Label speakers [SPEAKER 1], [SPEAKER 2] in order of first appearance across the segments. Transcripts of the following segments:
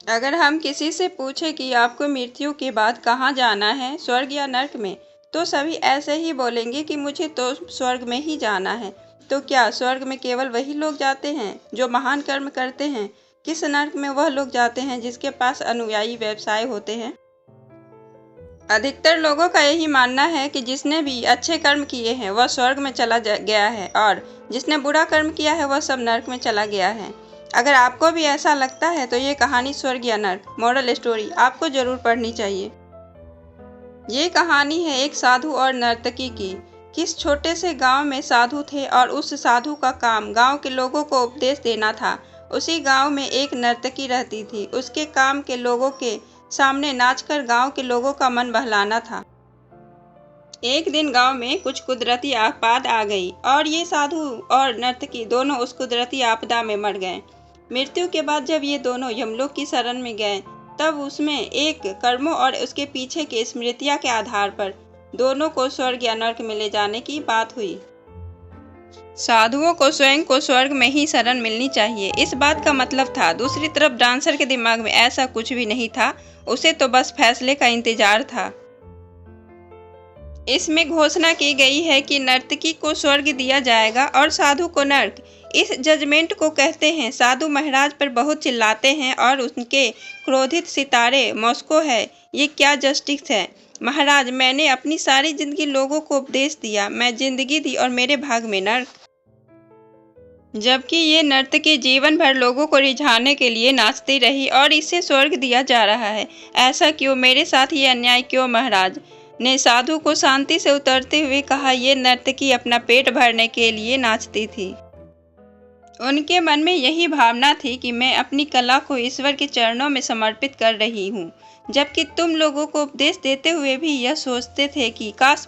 [SPEAKER 1] अगर हम किसी से पूछें कि आपको मृत्यु के बाद कहाँ जाना है, स्वर्ग या नर्क में, तो सभी ऐसे ही बोलेंगे कि मुझे तो स्वर्ग में ही जाना है। तो क्या स्वर्ग में केवल वही लोग जाते हैं जो महान कर्म करते हैं? किस नर्क में वह लोग जाते हैं जिसके पास अनुयायी व्यवसाय होते हैं? अधिकतर लोगों का यही मानना है कि जिसने भी अच्छे कर्म किए हैं वह स्वर्ग में चला गया है और जिसने बुरा कर्म किया है वह सब नर्क में चला गया है। अगर आपको भी ऐसा लगता है तो ये कहानी स्वर्ग या नर्क मॉरल स्टोरी आपको जरूर पढ़नी चाहिए। ये कहानी है एक साधु और नर्तकी की। किस छोटे से गांव में साधु थे और उस साधु का काम गांव के लोगों को उपदेश देना था। उसी गांव में एक नर्तकी रहती थी। उसके काम के लोगों के सामने नाचकर गांव के लोगों का मन बहलाना था। एक दिन गांव में कुछ कुदरती आफत आ गई और ये साधु और नर्तकी दोनों उस कुदरती आपदा में मर गए। मृत्यु के बाद जब ये दोनों यमलोक की शरण में गए तब उसमें एक कर्मों और उसके पीछे की स्मृतियां के आधार पर दोनों को स्वर्ग या नर्क में ले जाने की बात हुई। साधुओं को स्वयं को स्वर्ग में ही शरण मिलनी चाहिए, इस बात का मतलब था। दूसरी तरफ डांसर के दिमाग में ऐसा कुछ भी नहीं था, उसे तो बस फैसले का इंतजार था। इसमें घोषणा की गई है कि नर्तकी को स्वर्ग दिया जाएगा और साधु को नर्क। इस जजमेंट को कहते हैं। साधु महाराज पर बहुत चिल्लाते हैं और उनके क्रोधित सितारे मॉस्को है। ये क्या जस्टिस है महाराज, मैंने अपनी सारी जिंदगी लोगों को उपदेश दिया, मैं जिंदगी दी और मेरे भाग में नर्क। जबकि ये नर्तकी जीवन भर लोगों को रिझाने के लिए नाचती रही और इसे स्वर्ग दिया जा रहा है। ऐसा क्यों, मेरे साथ ये अन्याय क्यों? महाराज ने साधु को शांति से उतरते हुए कहा, ये नर्तकी अपना पेट भरने के लिए नाचती थी। उनके मन में यही भावना थी कि मैं अपनी कला को ईश्वर के चरणों में समर्पित कर रही हूँ, जबकि तुम लोगों को उपदेश देते हुए भी यह सोचते थे कि काश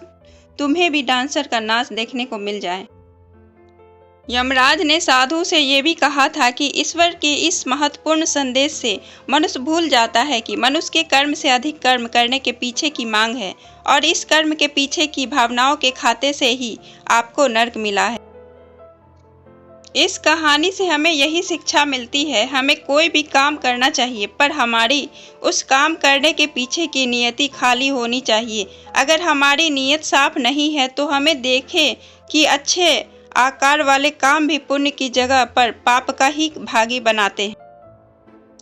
[SPEAKER 1] तुम्हें भी डांसर का नाच देखने को मिल जाए। यमराज ने साधु से ये भी कहा था कि ईश्वर के इस महत्वपूर्ण संदेश से मनुष्य भूल जाता है कि मनुष्य के कर्म से अधिक कर्म करने के पीछे की मांग है और इस कर्म के पीछे की भावनाओं के खाते से ही आपको नर्क मिला है। इस कहानी से हमें यही शिक्षा मिलती है, हमें कोई भी काम करना चाहिए पर हमारी उस काम करने के पीछे की नियति खाली होनी चाहिए। अगर हमारी नीयत साफ नहीं है तो हमें देखें कि अच्छे आकार वाले काम भी पुण्य की जगह पर पाप का ही भागी बनाते हैं।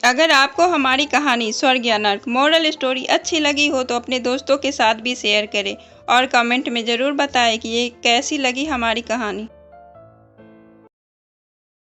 [SPEAKER 1] अगर आपको हमारी कहानी स्वर्ग या नर्क मॉरल स्टोरी अच्छी लगी हो तो अपने दोस्तों के साथ भी शेयर करें और कमेंट में ज़रूर बताएं कि ये कैसी लगी हमारी कहानी।